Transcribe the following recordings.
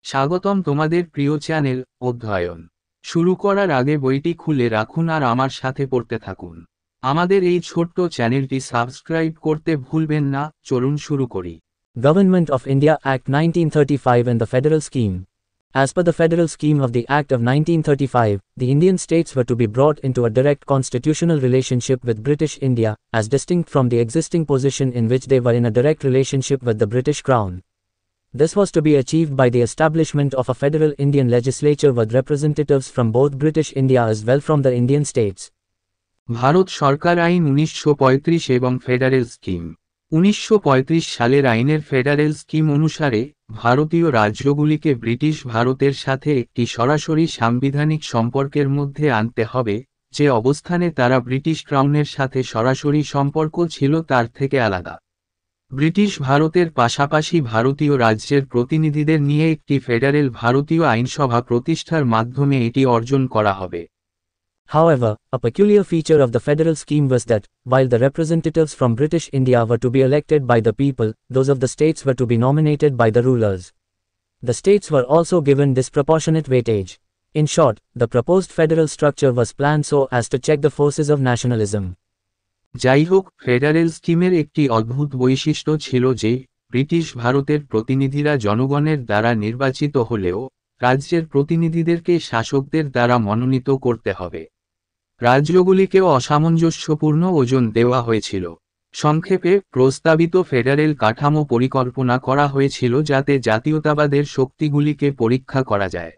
স্বাগতম তোমাদের প্রিয় চ্যানেল অধ্যয়ন শুরু করার আগে বইটি খুলে রাখুন আর আমার সাথে পড়তে থাকুন। আমাদের এই ছোট্ট চ্যানেলটি সাবস্ক্রাইব করতে ভুলবেন না। চলুন শুরু করি। Government of India Act 1935 and the Federal Scheme. As per the Federal Scheme of the Act of 1935, the Indian states were to be brought into a direct constitutional relationship with British India, as distinct from the existing position in which they were in a direct relationship with the British Crown. This was to be achieved by the establishment of a federal Indian legislature with representatives from both British India as well from the Indian states. Bharat সরকার আইন 1935 এবং federal scheme 1935 সালের আইনের federal scheme অনুসারে ভারতীয় রাজ্যগুলিকে British ভারতের সাথে একটি সরাসরি সাংবিধানিক সম্পর্কের মধ্যে আনতে হবে, যে অবস্থানে তারা ব্রিটিশ ক্রাউনের সাথে সরাসরি সম্পর্ক ছিল তার থেকে আলাদা। ব্রিটিশ ভারতের পাশাপাশি ভারতীয় রাজ্যের প্রতিনিধিদের নিয়ে একটি ফেডারেল ভারতীয় আইনসভা প্রতিষ্ঠার মাধ্যমে এটি অর্জন করা হবে। However, a peculiar feature of the federal scheme was that, while the representatives from British India were to be elected by the people, those of the states were to be nominated by the rulers. The states were also given disproportionate weightage. In short, the proposed federal structure was planned so as to check the forces of nationalism. যাই হোক, federal স্কিমের একটি অদ্ভুত বৈশিষ্ট্য ছিল যে, British ভারতের প্রতিনিধিরা জনগণের দ্বারা নির্বাচিত হলেও, রাজ্যের প্রতিনিধিদেরকে শাসকদের দ্বারা মনোনীত করতে হবে। রাজ্যগুলিকেও অসামঞ্জস্যপূর্ণ ওজন দেওয়া হয়েছিল। সংক্ষেপে, প্রস্তাবিত ফেডারেল কাঠামো পরিকল্পনা করা হয়েছিল যাতে জাতীয়তাবাদের শক্তিগুলিকে পরীক্ষা করা যায়।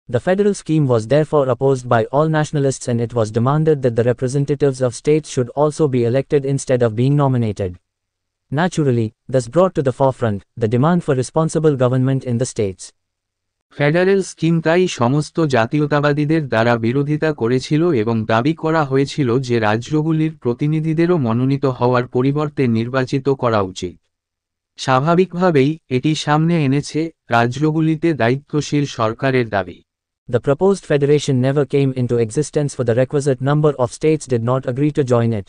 The federal scheme was therefore opposed by all nationalists, and it was demanded that the representatives of states should also be elected instead of being nominated. Naturally, this brought to the forefront the demand for responsible government in the states. Federal scheme তাই সমস্ত জাতীয়তাবাদীদের দ্বারা বিরোধিতা করেছিল এবং দাবি করা হয়েছিল যে রাজ্যগুলির প্রতিনিধিদেরও মনোনীত হওয়ার পরিবর্তে নির্বাচিত করা উচিত। স্বাভাবিকভাবেই এটি সামনে এনেছে রাজ্যগুলিতে দায়িত্বশীল সরকারের দাবি। The proposed federation never came into existence, for the requisite number of states did not agree to join it.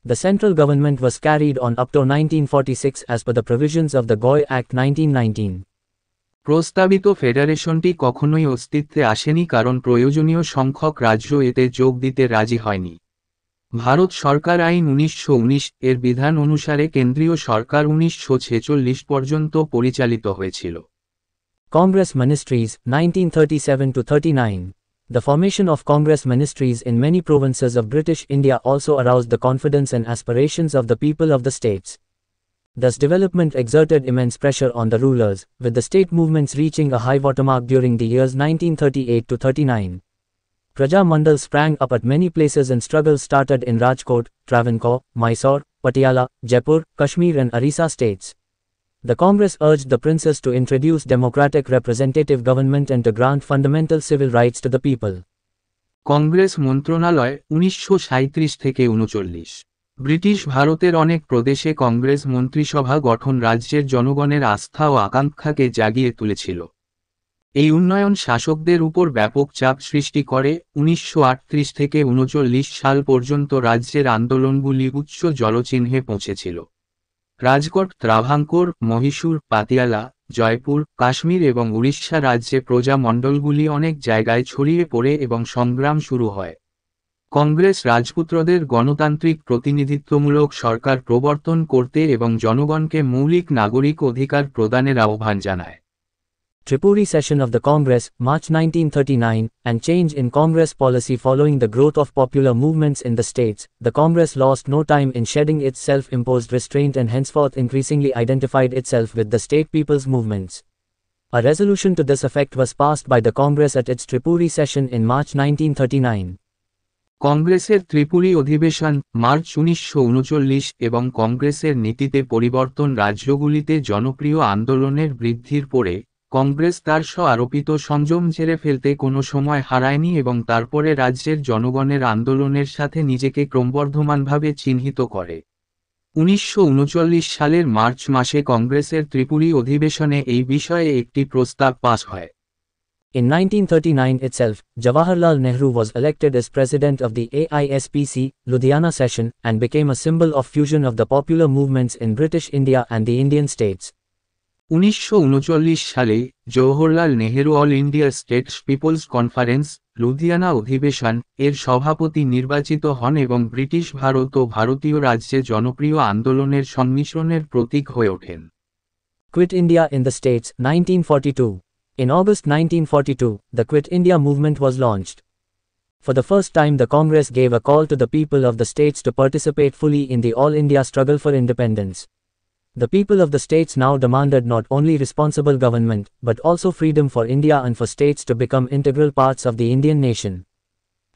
The central government was carried on up to 1946 as per the provisions of the Goy Act 1919. প্রস্তাবিত ফেডারেশনটি কখনোই অস্তিত্বে আসেনি কারণ প্রয়োজনীয় সংখ্যক রাজ্য এতে যোগ দিতে রাজি হয়নি। ভারত সরকার আইন 1919 এর বিধান অনুসারে কেন্দ্রীয় সরকার 1946 পর্যন্ত পরিচালিত হয়েছিল। Congress Ministries, 1937-39. The formation of Congress Ministries in many provinces of British India also aroused the confidence and aspirations of the people of the states. Thus development exerted immense pressure on the rulers, with the state movements reaching a high watermark during the years 1938-39. Praja Mandal sprang up at many places and struggles started in Rajkot, Travancore, Mysore, Patiala, Jaipur, Kashmir and Orissa states. The Congress urged the princes to introduce democratic representative government and to grant fundamental civil rights to the people. Congress মন্ত্রণালয় 1937-39। British ভারতের অনেক প্রদেশে কংগ্রেস মন্ত্রিসভা গঠন রাজ্যের জনগণের আস্থা ও আকাঙ্ক্ষাকে জাগিয়ে তুলেছিল। এই উন্নয়ন শাসকদের উপর ব্যাপক চাপ সৃষ্টি করে। 1938-39 সাল পর্যন্ত রাজ্যের আন্দোলনগুলি উচ্চ জলচিহ্নে পৌঁছেছিল। রাজকোট, ত্রাভাঙ্কোর, মহীশূর, পাতিয়ালা, জয়পুর, কাশ্মীর এবং উড়িষ্যা রাজ্যে প্রজা মণ্ডলগুলি অনেক জায়গায় ছড়িয়ে পড়ে এবং সংগ্রাম শুরু হয়। কংগ্রেস রাজপুত্রদের গণতান্ত্রিক প্রতিনিধিত্বমূলক সরকার প্রবর্তন করতে এবং জনগণকে মৌলিক নাগরিক অধিকার প্রদানের আহ্বান জানায়। Tripuri session of the Congress, March 1939, and change in Congress policy following the growth of popular movements in the states, the Congress lost no time in shedding its self-imposed restraint and henceforth increasingly identified itself with the state people's movements. A resolution to this effect was passed by the Congress at its Tripuri session in March 1939. কংগ্রেসের ত্রিপুরি অধিবেশন, March 1939 এবং কংগ্রেসের নীতিতে পরিবর্তন রাজ্যগুলিতে জনপ্রিয় আন্দোলনের বৃদ্ধির পরে, কংগ্রেস তার আরোপিত সংযম ঝেড়ে ফেলতে কোনো সময় হারায়নি এবং তারপরে রাজ্যের জনগণের আন্দোলনের সাথে নিজেকে ক্রমবর্ধমানভাবে চিহ্নিত করে। 1939 সালের মার্চ মাসে কংগ্রেসের ত্রিপুরি অধিবেশনে এই বিষয়ে একটি প্রস্তাব পাস হয়। In 1939 itself, Jawaharlal Nehru was elected as president of the AISPC, Ludhiana session, and became a symbol of fusion of the popular movements in British India and the Indian states. 1939 সালে Jawaharlal Nehru All India States People's Conference Ludhiana অধিবেশন এর সভাপতি নির্বাচিত হন এবং British Bharat ও ভারতীয় রাজ্যে জনপ্রিয় আন্দোলনের সংমিশ্রণের প্রতীক হয়ে ওঠেন। Quit India in the States, 1942. In August 1942, the Quit India movement was launched. For the first time, the Congress gave a call to the people of the states to participate fully in the All India struggle for independence. The people of the states now demanded not only responsible government, but also freedom for India and for states to become integral parts of the Indian nation.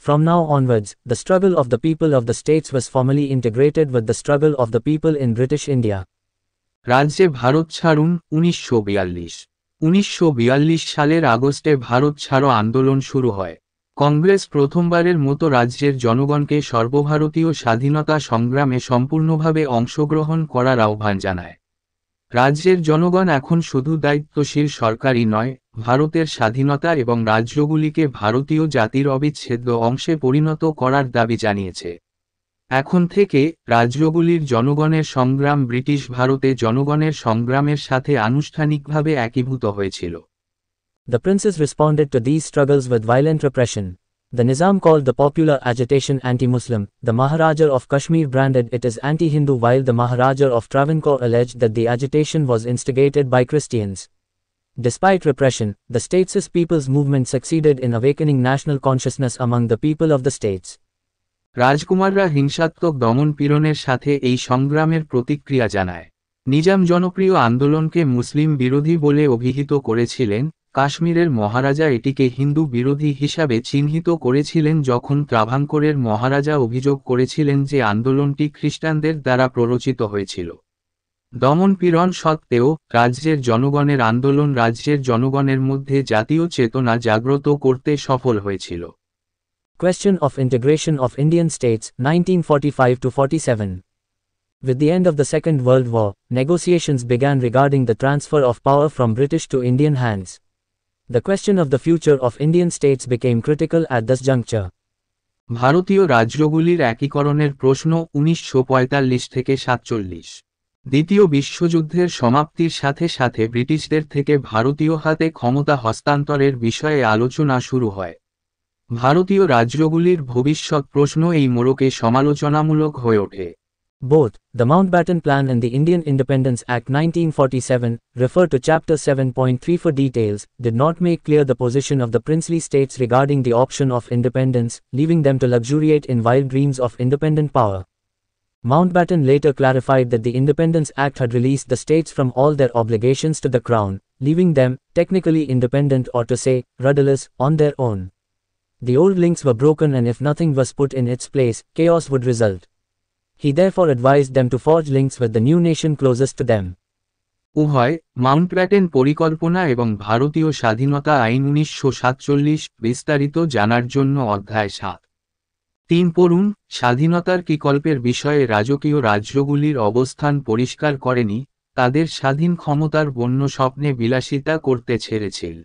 From now onwards, the struggle of the people of the states was formally integrated with the struggle of the people in British India. রাজ্যে ভারত ছাড়ুন 1942। 1942 সালের আগস্টে ভারত ছাড়ো আন্দোলন শুরু হয়। কংগ্রেস প্রথমবারের মতো রাজ্যের জনগণকে সর্বভারতীয় স্বাধীনতা সংগ্রামে সম্পূর্ণভাবে অংশগ্রহণ করার আহ্বান জানায়। রাজ্যের জনগণ এখন শুধু দায়িত্বশীল সরকারই নয়, ভারতের স্বাধীনতা এবং রাজ্যগুলিকে ভারতীয় জাতির অবিচ্ছেদ্য অংশে পরিণত করার দাবি জানিয়েছে। এখন থেকে রাজ্যগুলির জনগণের সংগ্রাম ব্রিটিশ ভারতে জনগণের সংগ্রামের সাথে আনুষ্ঠানিকভাবে একীভূত হয়েছিল। The princes responded to these struggles with violent repression. The Nizam called the popular agitation anti-Muslim, the Maharaja of Kashmir branded it as anti-Hindu, while the Maharaja of Travancore alleged that the agitation was instigated by Christians. Despite repression, the states' people's movement succeeded in awakening national consciousness among the people of the states. রাজকুমাররা হিংসাত্মক দমন পীড়নের সাথে এই সংগ্রামের প্রতিক্রিয়া জানায়। নিজাম জনপ্রিয় আন্দোলনকে মুসলিম বিরোধী বলে অভিহিত করেছিলেন। কাশ্মীরের মহারাজা এটিকে হিন্দু বিরোধী হিসাবে চিহ্নিত করেছিলেন যখন ত্রাভাঙ্কোরের মহারাজা অভিযোগ করেছিলেন যে আন্দোলনটি খ্রিস্টানদের দ্বারা প্ররোচিত হয়েছিল। দমনপীড়ন সত্ত্বেও রাজ্যের জনগণের আন্দোলন রাজ্যের জনগণের মধ্যে জাতীয় চেতনা জাগ্রত করতে সফল হয়েছিল। Question of integration of Indian states, 1945-47. With the end of the Second World War, negotiations began regarding the transfer of power from British to Indian hands. The question of the future of Indian states became critical at this juncture. ভারতীয় রাজ্যগুলির একীকরণের প্রশ্ন 1945-47। দ্বিতীয় বিশ্বযুদ্ধের সমাপ্তির সাথে সাথে ব্রিটিশদের থেকে ভারতীয় হাতে ক্ষমতা হস্তান্তরের বিষয়ে আলোচনা শুরু হয়। ভারতীয় রাজ্যগুলির ভবিষ্যৎ প্রশ্ন এই মোড়কে সমালোচনামূলক হয়ে ওঠে। Both, the Mountbatten Plan and the Indian Independence Act 1947, refer to Chapter 7.3 for details, did not make clear the position of the princely states regarding the option of independence, leaving them to luxuriate in wild dreams of independent power. Mountbatten later clarified that the Independence Act had released the states from all their obligations to the Crown, leaving them, technically independent or to say, rudderless, on their own. The old links were broken and if nothing was put in its place, chaos would result. He therefore advised them to forge links with the new nation closest to them. উভয় Mountbatten পরিকল্পনা এবং ভারতীয় স্বাধীনতা আইন 1947 বিস্তারিত জানার জন্য অধ্যায় 7-3 পড়ুন। স্বাধীনতার বিকল্পের বিষয়ে রাজকীয় রাজ্যগুলির অবস্থান পরিষ্কার করেনি, তাদের স্বাধীন ক্ষমতার বন্য স্বপ্নে বিলাসিতা করতে ছেড়েছিল।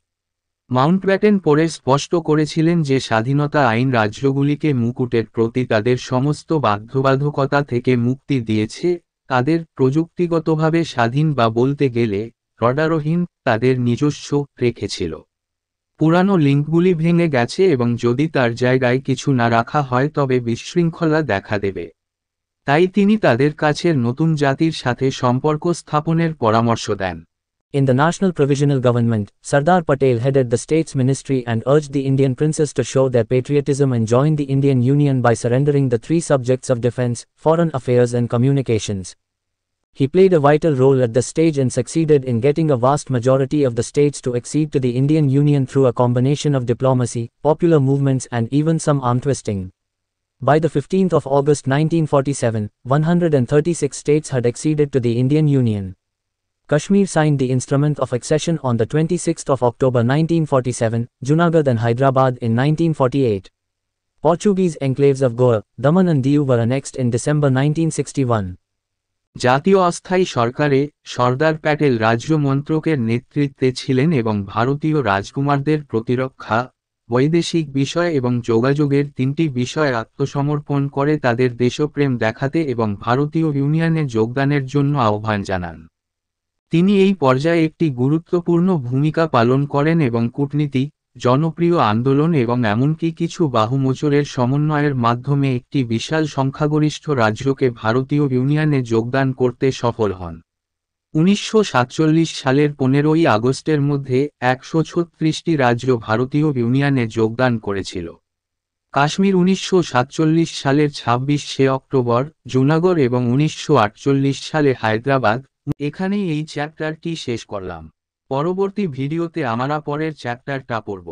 মাউন্টব্যাটেন পরে স্পষ্ট করেছিলেন যে স্বাধীনতা আইন রাজ্যগুলিকে মুকুটের প্রতি তাদের সমস্ত বাধ্যবাধকতা থেকে মুক্তি দিয়েছে, তাদের প্রযুক্তিগতভাবে স্বাধীন বা বলতে গেলে রডারহীন তাদের নিজস্ব রেখেছিল। পুরানো লিঙ্কগুলি ভেঙে গেছে এবং যদি তার জায়গায় কিছু না রাখা হয় তবে বিশৃঙ্খলা দেখা দেবে। তাই তিনি তাদের কাছের নতুন জাতির সাথে সম্পর্ক স্থাপনের পরামর্শ দেন। In the National Provisional Government, Sardar Patel headed the States Ministry and urged the Indian princes to show their patriotism and join the Indian Union by surrendering the three subjects of defence, foreign affairs and communications. He played a vital role at this stage and succeeded in getting a vast majority of the states to accede to the Indian Union through a combination of diplomacy, popular movements and even some arm twisting. By the 15th of August 1947, 136 states had acceded to the Indian Union. Kashmir signed the instrument of accession on the 26th of October 1947, Junagadh and Hyderabad in 1948. Portuguese enclaves of Goa, Daman and Diu were annexed in December 1961. জাতীয় অস্থায়ী সরকারে সর্দার প্যাটেল রাজ্য মন্ত্রকের নেতৃত্বে ছিলেন এবং ভারতীয় রাজকুমারদের প্রতিরক্ষা, বৈদেশিক বিষয় এবং যোগাযোগের তিনটি বিষয়ে আত্মসমর্পণ করে তাদের দেশপ্রেম দেখাতে এবং ভারতীয় ইউনিয়নে যোগদানের জন্য আহ্বান জানান। তিনি এই পর্যায়ে একটি গুরুত্বপূর্ণ ভূমিকা পালন করেন এবং কূটনীতি, জনপ্রিয় আন্দোলন এবং এমনকি কিছু বাহুমোচরের সমন্বয়ের মাধ্যমে একটি বিশাল সংখ্যাগরিষ্ঠ রাজ্যকে ভারতীয় ইউনিয়নে যোগদান করতে সফল হন। 1947 সালের 15ই আগস্টের মধ্যে 136টি রাজ্য ভারতীয় ইউনিয়নে যোগদান করেছিল। কাশ্মীর 1947 সালের 26শে অক্টোবর, জুনাগড় এবং 1948 সালে হায়দ্রাবাদ। এখানেই এই চ্যাপ্টারটি শেষ করলাম। পরবর্তী ভিডিওতে আমরা পরের চ্যাপ্টারটা পড়ব।